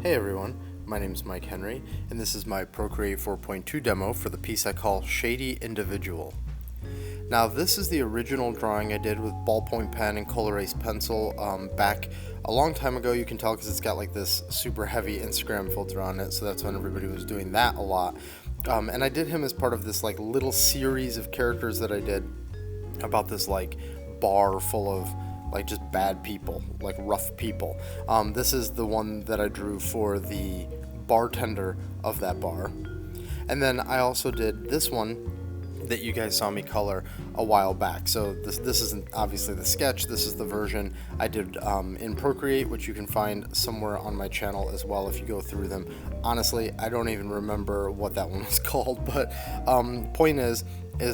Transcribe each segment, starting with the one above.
Hey everyone, my name is Mike Henry, and this is my Procreate 4.2 demo for the piece I call Shady Individual. Now this is the original drawing I did with ballpoint pen and color erase pencil back a long time ago. You can tell because it's got like this super heavy Instagram filter on it, so that's when everybody was doing that a lot. And I did him as part of this like little series of characters that I did about this like bar full of like just bad people, like rough people. This is the one that I drew for the bartender of that bar. And then I also did this one that you guys saw me color a while back. So this isn't obviously the sketch, this is the version I did in Procreate, which you can find somewhere on my channel as well if you go through them. Honestly, I don't even remember what that one was called, but point is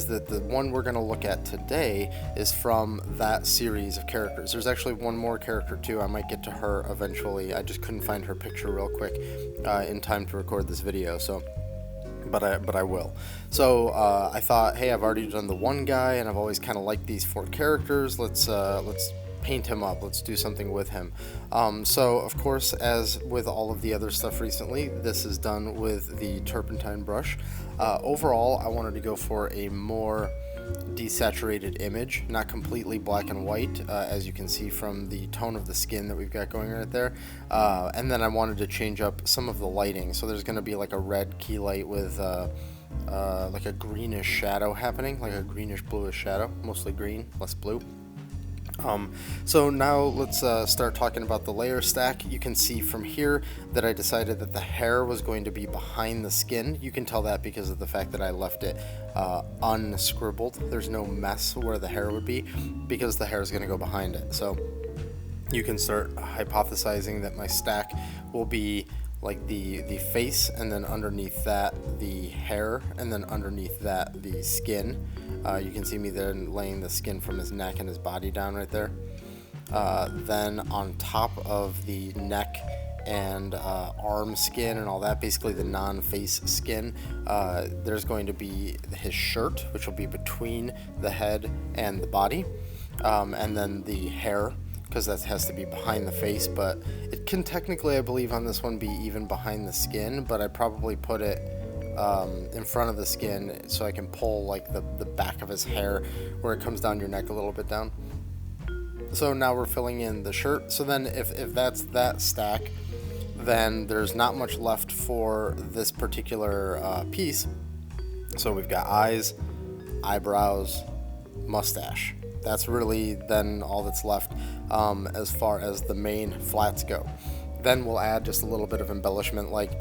that the one we're going to look at today is from that series of characters. There's actually one more character too. I might get to her eventually. I just couldn't find her picture real quick in time to record this video, so but I will. So I thought, hey, I've already done the one guy and I've always kind of liked these four characters. Let's paint him up, let's do something with him. So of course, as with all of the other stuff recently, this is done with the turpentine brush. Overall, I wanted to go for a more desaturated image, not completely black and white, as you can see from the tone of the skin that we've got going right there. And then I wanted to change up some of the lighting, so there's going to be like a red key light with like a greenish shadow happening, like a greenish bluish shadow, mostly green, less blue. So now let's start talking about the layer stack. You can see from here that I decided that the hair was going to be behind the skin. You can tell that because of the fact that I left it unscribbled. There's no mess where the hair would be because the hair is going to go behind it. So you can start hypothesizing that my stack will be like the face, and then underneath that the hair, and then underneath that the skin. You can see me there laying the skin from his neck and his body down right there. Then on top of the neck and arm skin and all that, basically the non-face skin, there's going to be his shirt, which will be between the head and the body, and then the hair, because that has to be behind the face, but it can technically, I believe, on this one be even behind the skin, but I probably put it in front of the skin so I can pull like the back of his hair where it comes down your neck a little bit down. So now we're filling in the shirt. So then if that's that stack, then there's not much left for this particular piece. So we've got eyes, eyebrows, mustache. That's really then all that's left as far as the main flats go. Then we'll add just a little bit of embellishment, like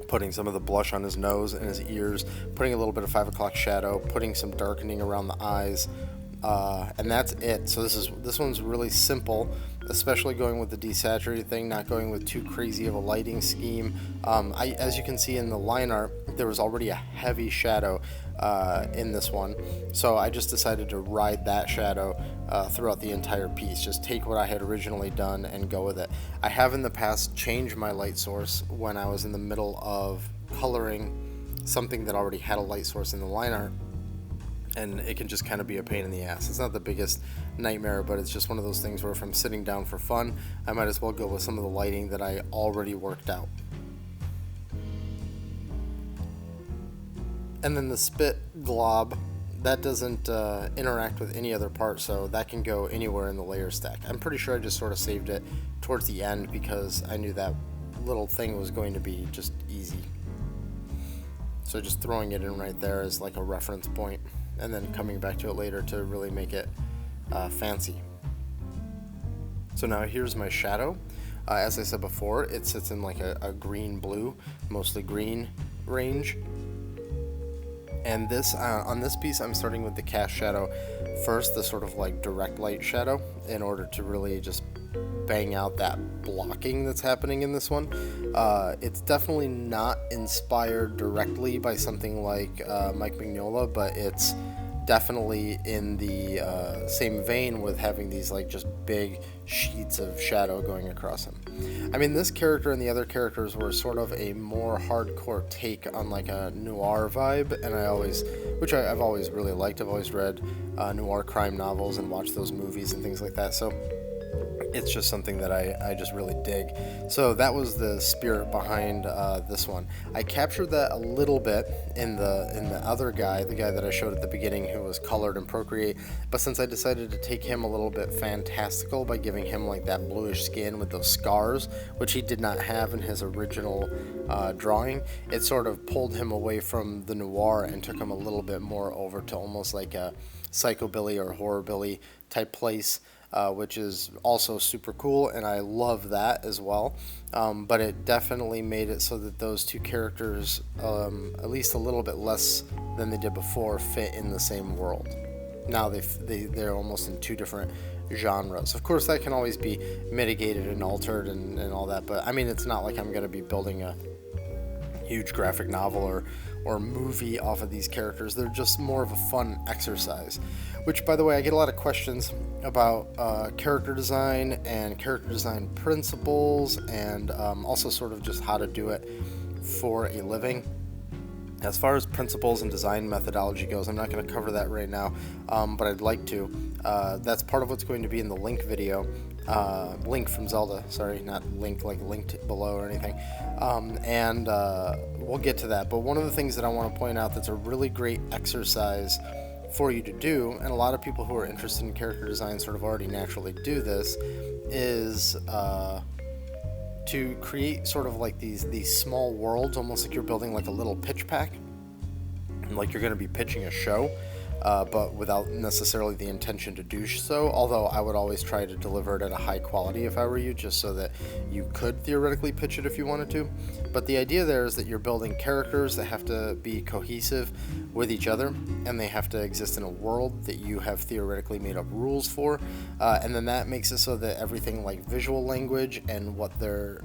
putting some of the blush on his nose and his ears, putting a little bit of 5 o'clock shadow, putting some darkening around the eyes, and that's it. So this one's really simple, especially going with the desaturated thing, not going with too crazy of a lighting scheme. As you can see in the line art, there was already a heavy shadow in this one, so I just decided to ride that shadow throughout the entire piece. Just take what I had originally done and go with it. I have in the past changed my light source when I was in the middle of coloring something that already had a light source in the line art, and it can just kind of be a pain in the ass. It's not the biggest nightmare, but it's just one of those things where if I'm sitting down for fun, I might as well go with some of the lighting that I already worked out. And then the spit glob, that doesn't interact with any other part, so that can go anywhere in the layer stack. I'm pretty sure I just sort of saved it towards the end because I knew that little thing was going to be just easy. So just throwing it in right there is like a reference point, and then coming back to it later to really make it fancy. So now here's my shadow. As I said before, it sits in like a green-blue, mostly green range. And this on this piece, I'm starting with the cast shadow first, the sort of like direct light shadow, in order to really just bang out that blocking that's happening in this one. It's definitely not inspired directly by something like Mike Mignola, but it's definitely in the same vein with having these like just big sheets of shadow going across him. I mean, this character and the other characters were sort of a more hardcore take on like a noir vibe, and which I've always really liked. I've always read noir crime novels and watched those movies and things like that, so it's just something that I just really dig. So that was the spirit behind this one. I captured that a little bit in the other guy, the guy that I showed at the beginning, who was colored in Procreate. But since I decided to take him a little bit fantastical by giving him like that bluish skin with those scars, which he did not have in his original drawing, it sort of pulled him away from the noir and took him a little bit more over to almost like a psychobilly or horrorbilly type place. Which is also super cool, and I love that as well. But it definitely made it so that those two characters, at least a little bit less than they did before, fit in the same world. Now they're almost in two different genres. Of course, that can always be mitigated and altered and all that, but I mean, it's not like I'm going to be building a huge graphic novel or movie off of these characters. They're just more of a fun exercise. Which, by the way, I get a lot of questions about character design and character design principles, and also sort of just how to do it for a living. As far as principles and design methodology goes, I'm not going to cover that right now, but I'd like to. That's part of what's going to be in the Link video. Link from Zelda, sorry, not Link like linked below or anything. And we'll get to that. But one of the things that I want to point out that's a really great exercise for you to do, and a lot of people who are interested in character design sort of already naturally do this, is to create sort of like these small worlds, almost like you're building like a little pitch pack, and like you're going to be pitching a show, but without necessarily the intention to do so, although I would always try to deliver it at a high quality if I were you, just so that you could theoretically pitch it if you wanted to. But the idea there is that you're building characters that have to be cohesive with each other, and they have to exist in a world that you have theoretically made up rules for, and then that makes it so that everything like visual language and what their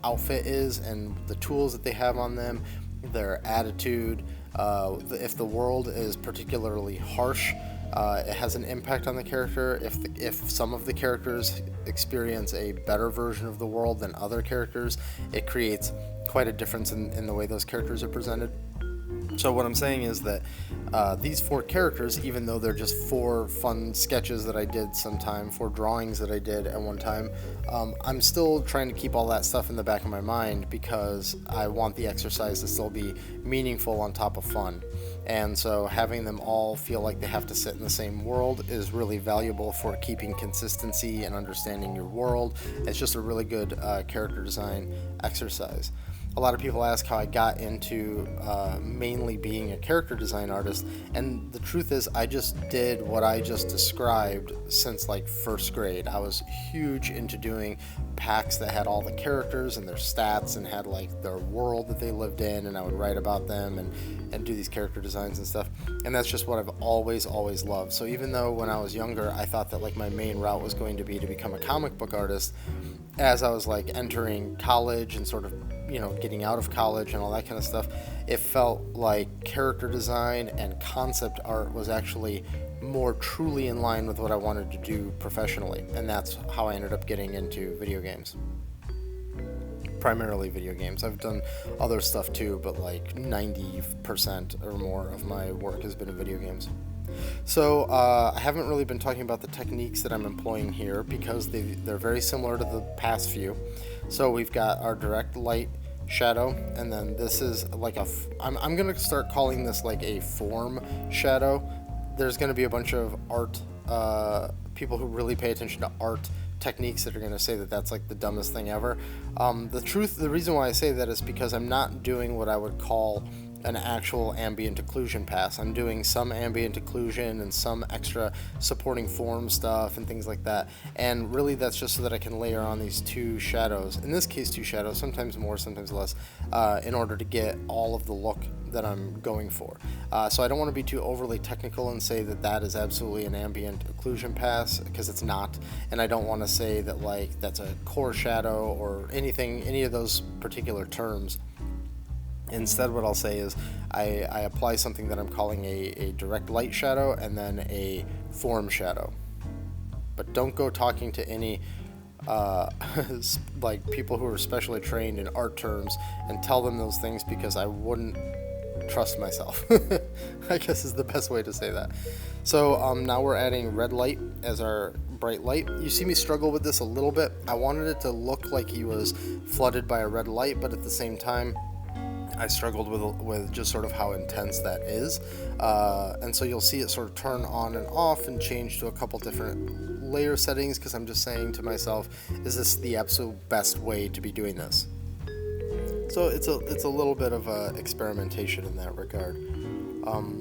outfit is and the tools that they have on them, their attitude, if the world is particularly harsh, it has an impact on the character. If some of the characters experience a better version of the world than other characters, it creates quite a difference in the way those characters are presented. So what I'm saying is that these four characters, even though they're just four fun sketches that I did sometime, four drawings that I did at one time, I'm still trying to keep all that stuff in the back of my mind because I want the exercise to still be meaningful on top of fun. And so having them all feel like they have to sit in the same world is really valuable for keeping consistency and understanding your world. It's just a really good character design exercise. A lot of people ask how I got into mainly being a character design artist, and the truth is I just did what I just described since like first grade. I was huge into doing packs that had all the characters and their stats and had like their world that they lived in, and I would write about them and do these character designs and stuff, and that's just what I've always loved. So even though when I was younger I thought that like my main route was going to be to become a comic book artist, as I was like entering college and sort of, you know, getting out of college and all that kind of stuff, it felt like character design and concept art was actually more truly in line with what I wanted to do professionally, and that's how I ended up getting into video games. Primarily video games. I've done other stuff too, but like 90% or more of my work has been in video games. So I haven't really been talking about the techniques that I'm employing here because they're very similar to the past few. So we've got our direct light shadow, and then this is like I'm going to start calling this like a form shadow. There's going to be a bunch of art people who really pay attention to art techniques that are going to say that that's like the dumbest thing ever. The reason why I say that is because I'm not doing what I would call an actual ambient occlusion pass. I'm doing some ambient occlusion and some extra supporting form stuff and things like that, and really that's just so that I can layer on these two shadows, in this case two shadows, sometimes more, sometimes less, in order to get all of the look that I'm going for. So I don't want to be too overly technical and say that that is absolutely an ambient occlusion pass, because it's not, and I don't want to say that like that's a core shadow or any of those particular terms. Instead, what I'll say is I apply something that I'm calling a direct light shadow and then a form shadow. But don't go talking to any like people who are specially trained in art terms and tell them those things, because I wouldn't trust myself. I guess is the best way to say that. So now we're adding red light as our bright light. You see me struggle with this a little bit. I wanted it to look like he was flooded by a red light, but at the same time, I struggled with just sort of how intense that is. And so you'll see it sort of turn on and off and change to a couple different layer settings, because I'm just saying to myself, is this the absolute best way to be doing this? So it's a little bit of experimentation in that regard.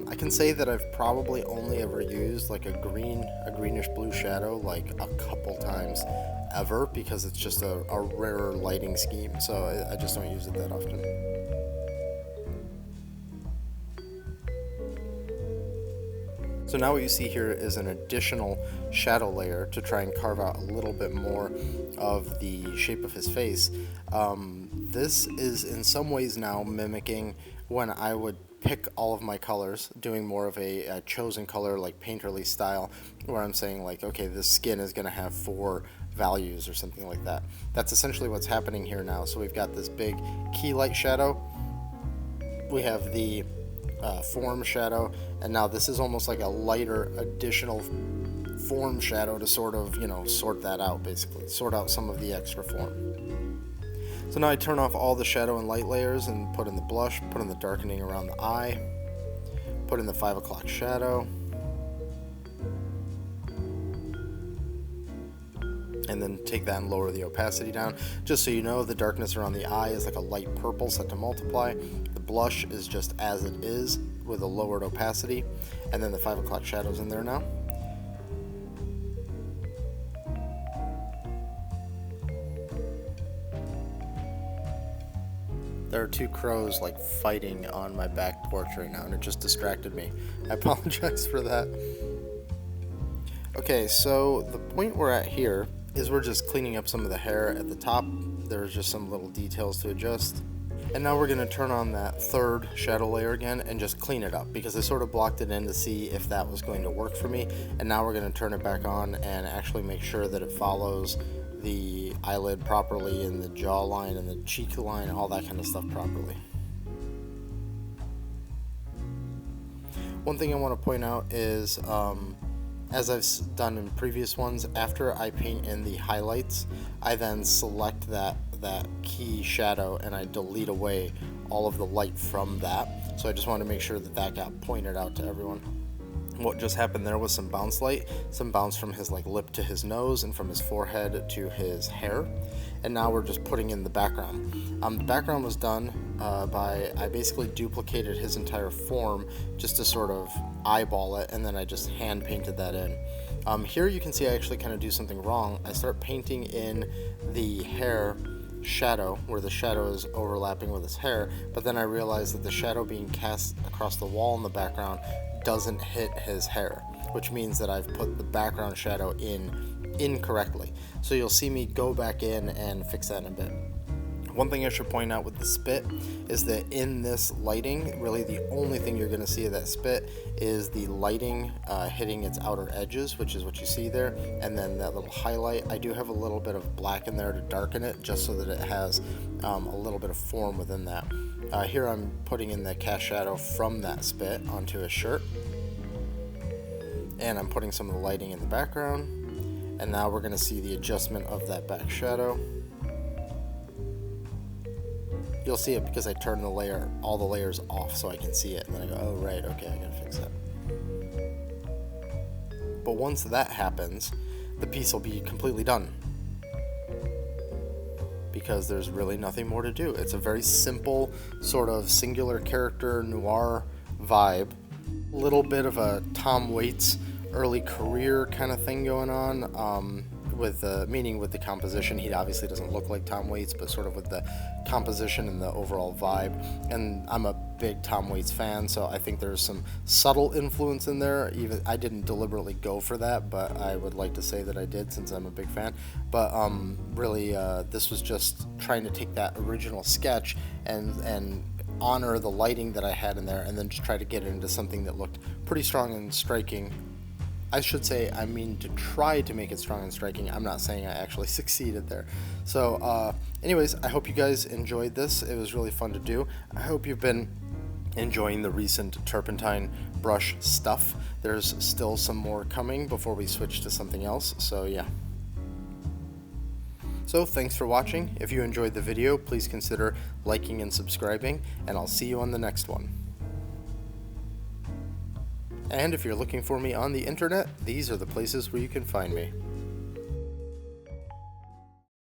I can say that I've probably only ever used like a greenish blue shadow like a couple times ever, because it's just a rarer lighting scheme, so I just don't use it that often. So now what you see here is an additional shadow layer to try and carve out a little bit more of the shape of his face. This is in some ways now mimicking when I would pick all of my colors, doing more of a chosen color like painterly style, where I'm saying like, okay, this skin is going to have 4 values or something like that. That's essentially what's happening here now. So we've got this big key light shadow, we have the form shadow, and now this is almost like a lighter additional form shadow to sort of, sort that out, basically sort out some of the extra form. So now I turn off all the shadow and light layers and put in the blush, put in the darkening around the eye, put in the 5 o'clock shadow, and then take that and lower the opacity down. Just so you know, the darkness around the eye is like a light purple set to multiply. The blush is just as it is with a lowered opacity, and then the 5 o'clock shadow's in there now. There are 2 crows like fighting on my back porch right now, and it just distracted me. I apologize for that. Okay, so the point we're at here is we're just cleaning up some of the hair at the top. There's just some little details to adjust. And now we're going to turn on that 3rd shadow layer again and just clean it up, because I sort of blocked it in to see if that was going to work for me. And now we're going to turn it back on and actually make sure that it follows the eyelid properly and the jawline and the cheek line, all that kind of stuff properly. One thing I want to point out is, as I've done in previous ones, after I paint in the highlights, I then select that key shadow and I delete away all of the light from that. So I just wanted to make sure that that got pointed out to everyone. What just happened there was some bounce light, some bounce from his lip to his nose and from his forehead to his hair. And now we're just putting in the background. The background was done I basically duplicated his entire form just to sort of eyeball it, and then I just hand painted that in. Here you can see I actually kind of do something wrong. I start painting in the hair shadow where the shadow is overlapping with his hair, but then I realize that the shadow being cast across the wall in the background doesn't hit his hair, which means that I've put the background shadow in incorrectly. So you'll see me go back in and fix that in a bit. One thing I should point out with the spit is that in this lighting, really the only thing you're going to see of that spit is the lighting hitting its outer edges, which is what you see there, and then that little highlight. I do have a little bit of black in there to darken it, just so that it has a little bit of form within that. Here I'm putting in the cast shadow from that spit onto his shirt, and I'm putting some of the lighting in the background, and now we're going to see the adjustment of that back shadow. You'll see it because I turn all the layers off so I can see it, and then I go, oh right, okay, I gotta fix that. But once that happens, the piece will be completely done, because there's really nothing more to do. It's a very simple sort of singular character noir vibe, little bit of a Tom Waits early career kind of thing going on. With the composition. He obviously doesn't look like Tom Waits, but sort of with the composition and the overall vibe. And I'm a big Tom Waits fan, so I think there's some subtle influence in there. Even I didn't deliberately go for that, but I would like to say that I did, since I'm a big fan. But really, this was just trying to take that original sketch and honor the lighting that I had in there, and then just try to get it into something that looked pretty strong and striking. I should say, I mean to try to make it strong and striking. I'm not saying I actually succeeded there. So anyways, I hope you guys enjoyed this. It was really fun to do. I hope you've been enjoying the recent turpentine brush stuff. There's still some more coming before we switch to something else, so yeah. So thanks for watching. If you enjoyed the video, please consider liking and subscribing, and I'll see you on the next one. And if you're looking for me on the internet, these are the places where you can find me.